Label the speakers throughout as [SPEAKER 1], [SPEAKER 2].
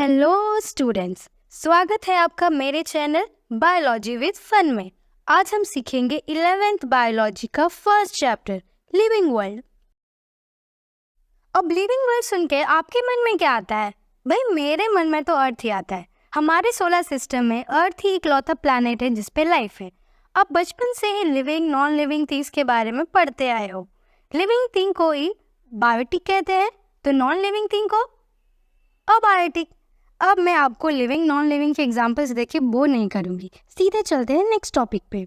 [SPEAKER 1] Hello students, स्वागत है आपका मेरे चैनल बायोलॉजी विद फन में। आज हम सीखेंगे 11th बायोलॉजी का फर्स्ट चैप्टर लिविंग वर्ल्ड। अब लिविंग वर्ल्ड सुन के आपके मन में क्या आता है? भाई मेरे मन में तो अर्थ ही आता है। हमारे सोलर सिस्टम में अर्थ ही इकलौता प्लैनेट है जिसपे लाइफ है। आप बचपन से ही लिविंग नॉन लिविंग थिंग्स के बारे में पढ़ते आए हो। लिविंग थिंग को ही बायोटिक कहते हैं, तो नॉन लिविंग थिंग को अबायोटिक। अब मैं आपको लिविंग नॉन लिविंग के एग्जांपल्स देके बोर नहीं करूंगी, सीधे चलते हैं नेक्स्ट टॉपिक पे।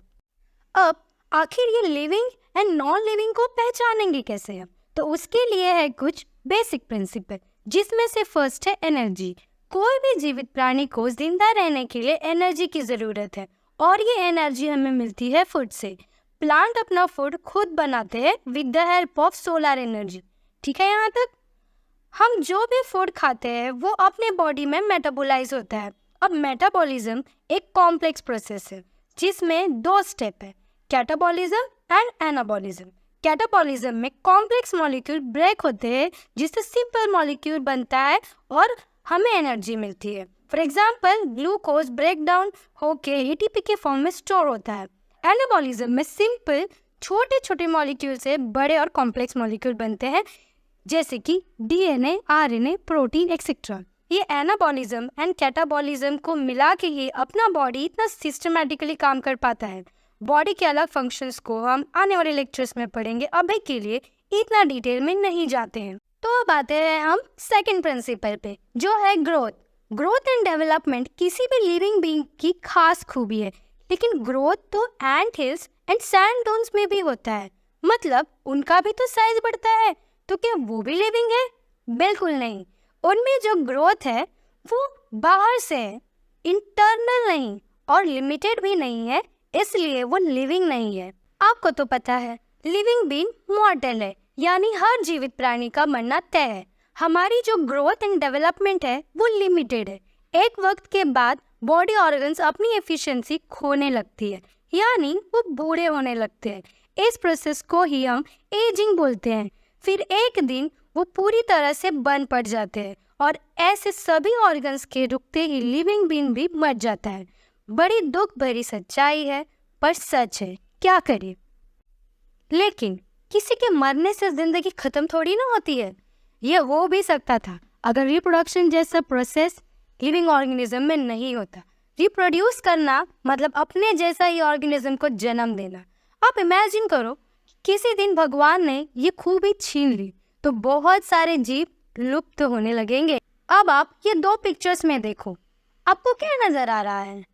[SPEAKER 1] अब आखिर ये लिविंग एंड नॉन लिविंग को पहचानेंगे कैसे हम? तो उसके लिए है कुछ बेसिक प्रिंसिपल, जिसमें से फर्स्ट है एनर्जी। कोई भी जीवित प्राणी को जिंदा रहने के लिए एनर्जी की जरूरत है और ये एनर्जी हमें मिलती है फूड से। प्लांट अपना फूड खुद बनाते हैं with the help of solar energy. ठीक है यहाँ तक? हम जो भी फूड खाते हैं वो अपने बॉडी में मेटाबोलाइज होता है। अब मेटाबॉलिज्म एक कॉम्प्लेक्स प्रोसेस है जिसमें दो स्टेप है, कैटाबॉलिज्म एंड एनाबॉलिज्म। कैटाबॉलिज्म में कॉम्प्लेक्स मॉलिक्यूल ब्रेक होते हैं जिससे सिंपल मॉलिक्यूल बनता है और हमें एनर्जी मिलती है। For example glucose break down होके एटीपी के फॉर्म में स्टोर होता है। एनाबॉलिज्म में सिंपल छोटे छोटे मॉलिक्यूल से बड़े और कॉम्प्लेक्स मॉलिक्यूल बनते हैं, जैसे कि डीएनए, आरएनए, प्रोटीन एक्सेट्रा। ये एनाबॉलिज्म एंड कैटाबॉलिज्म को मिला के ही अपना बॉडी इतना सिस्टमैटिकली काम कर पाता है। बॉडी के अलग फंक्शंस को हम आने वाले लेक्चर्स में पढ़ेंगे, अभी के लिए इतना डिटेल में नहीं जाते हैं। तो अब आते हैं हम सेकंड प्रिंसिपल पे, जो है ग्रोथ। ग्रोथ एंड डेवलपमेंट किसी भी लिविंग बीइंग की खास खूबी है, लेकिन ग्रोथ तो एंट हिल्स एंड सैंड डून्स में भी होता है। मतलब उनका भी तो साइज बढ़ता है, तो क्या वो भी लिविंग है? बिल्कुल नहीं। उनमें जो ग्रोथ है वो बाहर से है, इंटरनल नहीं और लिमिटेड भी नहीं है, इसलिए वो लिविंग नहीं है। आपको तो पता है लिविंग बीइंग मॉर्टल है, यानी हर जीवित प्राणी का मरना तय है। हमारी जो ग्रोथ एंड डेवलपमेंट है वो लिमिटेड है। एक वक्त के बाद बॉडी ऑर्गन्स अपनी एफिशिएंसी खोने लगती है, यानी वो बूढ़े होने लगते हैं। इस प्रोसेस को ही हम एजिंग बोलते हैं। फिर एक दिन वो पूरी तरह से बंद पड़ जाते हैं और ऐसे सभी ऑर्गन्स के रुकते ही लिविंग बीइंग भी मर जाता है। बड़ी दुख भरी सच्चाई है, पर सच है, क्या करें। लेकिन किसी के मरने से जिंदगी खत्म थोड़ी ना होती है। ये हो भी सकता था अगर रिप्रोडक्शन जैसा प्रोसेस लिविंग ऑर्गेनिज्म में नहीं होता। रिप्रोड्यूस करना मतलब अपने जैसा ही ऑर्गेनिज्म को जन्म देना। आप इमेजिन करो किसी दिन भगवान ने ये खूबी छीन ली तो बहुत सारे जीव लुप्त होने लगेंगे। अब आप ये दो पिक्चर्स में देखो, आपको क्या नजर आ रहा है?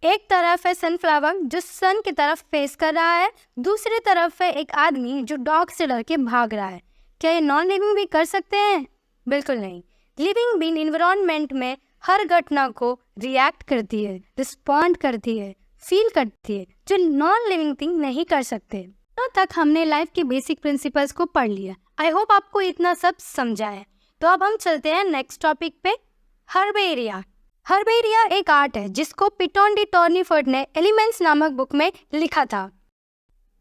[SPEAKER 1] एक तरफ है सनफ्लावर जो सन की तरफ फेस कर रहा है, दूसरी तरफ है एक आदमी जो डॉग से डर के भाग रहा है। क्या ये नॉन लिविंग भी कर सकते हैं? बिल्कुल नहीं। लिविंग बीइंग एनवायरनमेंट में हर घटना को रिएक्ट करती है, रिस्पॉन्ड करती है, फील करती है, जो नॉन लिविंग थिंग नहीं कर सकते। अब तक हमने लाइफ के बेसिक प्रिंसिपल्स को पढ़ लिया। आई होप आपको इतना सब समझा है। तो अब हम चलते हैं नेक्स्ट टॉपिक पे, हर्बेरिया। हर्बेरिया एक आर्ट है जिसको पिटोन डी टोर्नीफोर्ड ने एलिमेंट्स नामक बुक में लिखा था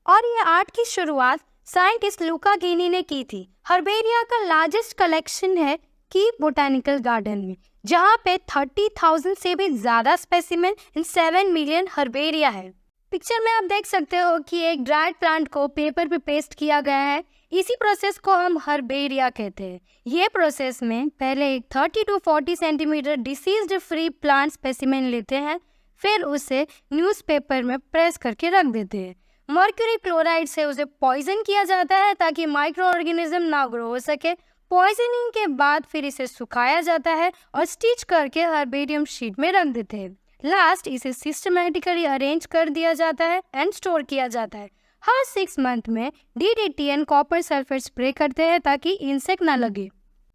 [SPEAKER 1] और ये आर्ट की शुरुआत साइंटिस्ट लुका गिनी ने की थी। हर्बेरिया का लार्जेस्ट कलेक्शन है की बोटानिकल गार्डन में, जहाँ पे 30,000 से भी ज्यादा स्पेसिमेन इन 7 मिलियन हर्बेरिया है। पिक्चर में आप देख सकते हो कि एक ड्राइड प्लांट को पेपर पे पेस्ट किया गया है। इसी प्रोसेस को हम हर्बेरिया कहते हैं। ये प्रोसेस में पहले एक 30 to 40 centimetre deceased free plant specimen लेते हैं, फिर उसे न्यूज़पेपर में प्रेस करके रख देते हैं। मर्क्यूरी क्लोराइड से उसे पॉइजन किया जाता है ताकि माइक्रो ऑर्गेनिज्म ना ग्रो हो सके। पॉइजनिंग के बाद फिर इसे सुखाया जाता है और स्टिच करके हर्बेरियम शीट में रख देते हैं। लास्ट इसे सिस्टमैटिकली अरेंज कर दिया जाता है एंड स्टोर किया जाता है। हर 6 मंथ में DDT and copper sulphate spray करते हैं ताकि इंसेक्ट ना लगे।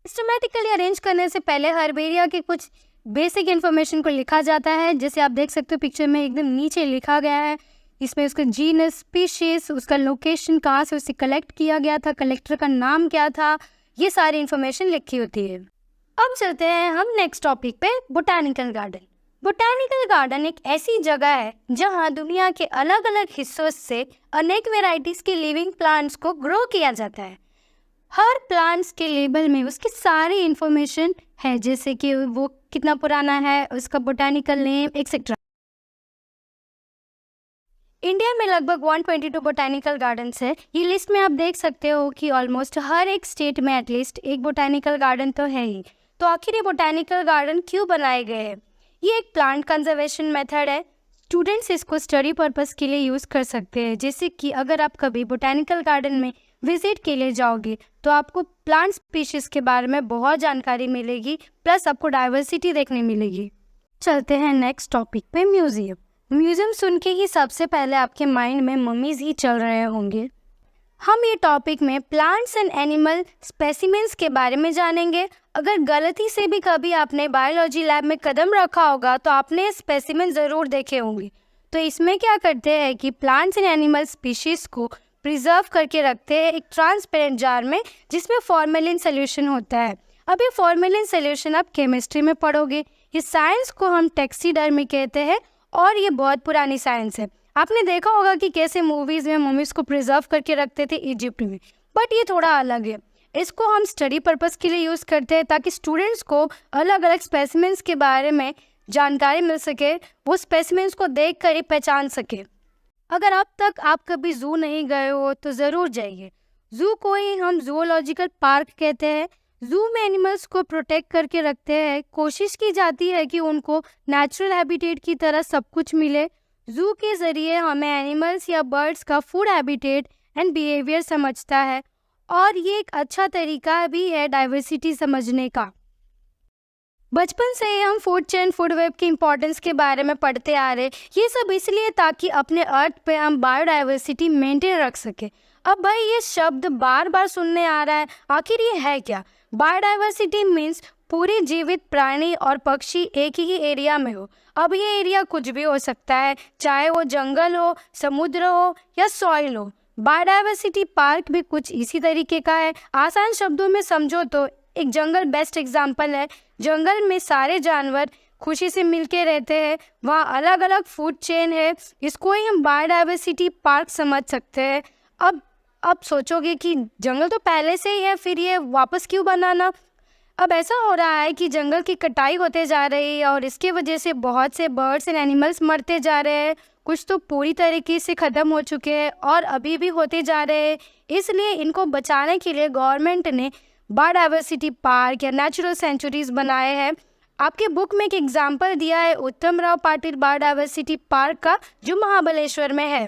[SPEAKER 1] सिस्टमैटिकली अरेंज करने से पहले हर्बेरिया के कुछ बेसिक इन्फॉर्मेशन को लिखा जाता है, जैसे आप देख सकते हो पिक्चर में एकदम नीचे लिखा गया है। इसमें उसका जीनस, स्पीशीज, उसका लोकेशन, कहाँ से उसे कलेक्ट किया गया था, कलेक्टर का नाम क्या था, ये सारी इन्फॉर्मेशन लिखी होती है। अब चलते हैं हम नेक्स्ट टॉपिक पे, बोटानिकल गार्डन। बोटानिकल गार्डन एक ऐसी जगह है जहां दुनिया के अलग अलग हिस्सों से अनेक वेराइटीज के लिविंग प्लांट्स को ग्रो किया जाता है। हर प्लांट्स के लेबल में उसकी सारी इंफॉर्मेशन है, जैसे कि वो कितना पुराना है, उसका बोटानिकल नेम एक्सेट्रा। इंडिया में लगभग 122 बोटानिकल गार्डन्स है। ये लिस्ट में आप देख सकते हो कि ऑलमोस्ट हर एक स्टेट में एटलीस्ट एक बोटानिकल गार्डन तो है ही। तो आखिर ये बोटानिकल गार्डन क्यों बनाए गए हैं? ये एक प्लांट कंजर्वेशन मेथड है। स्टूडेंट्स इसको स्टडी पर्पस के लिए यूज़ कर सकते हैं। जैसे कि अगर आप कभी बोटानिकल गार्डन में विजिट के लिए जाओगे तो आपको प्लांट स्पीशीज के बारे में बहुत जानकारी मिलेगी, प्लस आपको डाइवर्सिटी देखने मिलेगी। चलते हैं नेक्स्ट टॉपिक पे, म्यूजियम। म्यूजियम सुन के ही सबसे पहले आपके माइंड में मम्मीज ही चल रहे होंगे। हम ये टॉपिक में प्लांट्स एंड एनिमल स्पेसिमेंस के बारे में जानेंगे। अगर गलती से भी कभी आपने बायोलॉजी लैब में कदम रखा होगा तो आपने स्पेसिमेन ज़रूर देखे होंगे। तो इसमें क्या करते हैं कि प्लांट्स एंड एनिमल स्पीशीज़ को प्रिजर्व करके रखते हैं एक ट्रांसपेरेंट जार में, जिसमें फॉर्मेलिन सोल्यूशन होता है। अब ये फॉर्मेलिन सोल्यूशन आप केमिस्ट्री में पढ़ोगे। इस साइंस को हम टैक्सीडर्मी कहते हैं और ये बहुत पुरानी साइंस है। आपने देखा होगा कि कैसे मूवीज़ में मम्मीज़ को प्रिजर्व करके रखते थे इजिप्ट में, बट ये थोड़ा अलग है। इसको हम स्टडी पर्पस के लिए यूज़ करते हैं ताकि स्टूडेंट्स को अलग अलग स्पेसिमेंस के बारे में जानकारी मिल सके, वो स्पेसिमेंस को देख कर ही पहचान सके। अगर अब तक आप कभी ज़ू नहीं गए हो तो ज़रूर जाइए। ज़ू को ही हम जूलॉजिकल पार्क कहते हैं। ज़ू में एनिमल्स को प्रोटेक्ट करके रखते हैं। कोशिश की जाती है कि उनको नेचुरल हैबिटेट की तरह सब कुछ मिले। ज़ू के ज़रिए हमें एनिमल्स या बर्ड्स का फूड हैबिटेट एंड बिहेवियर समझता है, और ये एक अच्छा तरीका भी है डाइवर्सिटी समझने का। बचपन से ही हम फूड चेन, फूड वेब की इम्पोर्टेंस के बारे में पढ़ते आ रहे। ये सब इसलिए ताकि अपने अर्थ पे हम बायोडाइवर्सिटी मेंटेन रख सके। अब भाई ये शब्द बार बार सुनने आ रहा है, आखिर ये है क्या? बायोडाइवर्सिटी मीन्स पूरे जीवित प्राणी और पक्षी एक ही एरिया में हो। अब ये एरिया कुछ भी हो सकता है, चाहे वो जंगल हो, समुद्र हो या सॉइल हो। बायोडाइवर्सिटी पार्क भी कुछ इसी तरीके का है। आसान शब्दों में समझो तो एक जंगल बेस्ट एग्जाम्पल है। जंगल में सारे जानवर खुशी से मिलके रहते हैं, वहाँ अलग अलग फूड चेन है। इसको ही हम बायोडाइवर्सिटी पार्क समझ सकते हैं। अब सोचोगे कि जंगल तो पहले से ही है, फिर ये वापस क्यों बनाना? अब ऐसा हो रहा है कि जंगल की कटाई होते जा रही है और इसके वजह से बहुत से बर्ड्स एंड एनिमल्स मरते जा रहे हैं। कुछ तो पूरी तरीके से ख़त्म हो चुके हैं और अभी भी होते जा रहे हैं। इसलिए इनको बचाने के लिए गवर्नमेंट ने बायोडाइवर्सिटी पार्क या नेचुरल सेंचुरीज बनाए हैं। आपके बुक में एक एग्जाम्पल दिया है उत्तम राव पाटिल बायोडाइवर्सिटी पार्क का, जो महाबलेश्वर में है।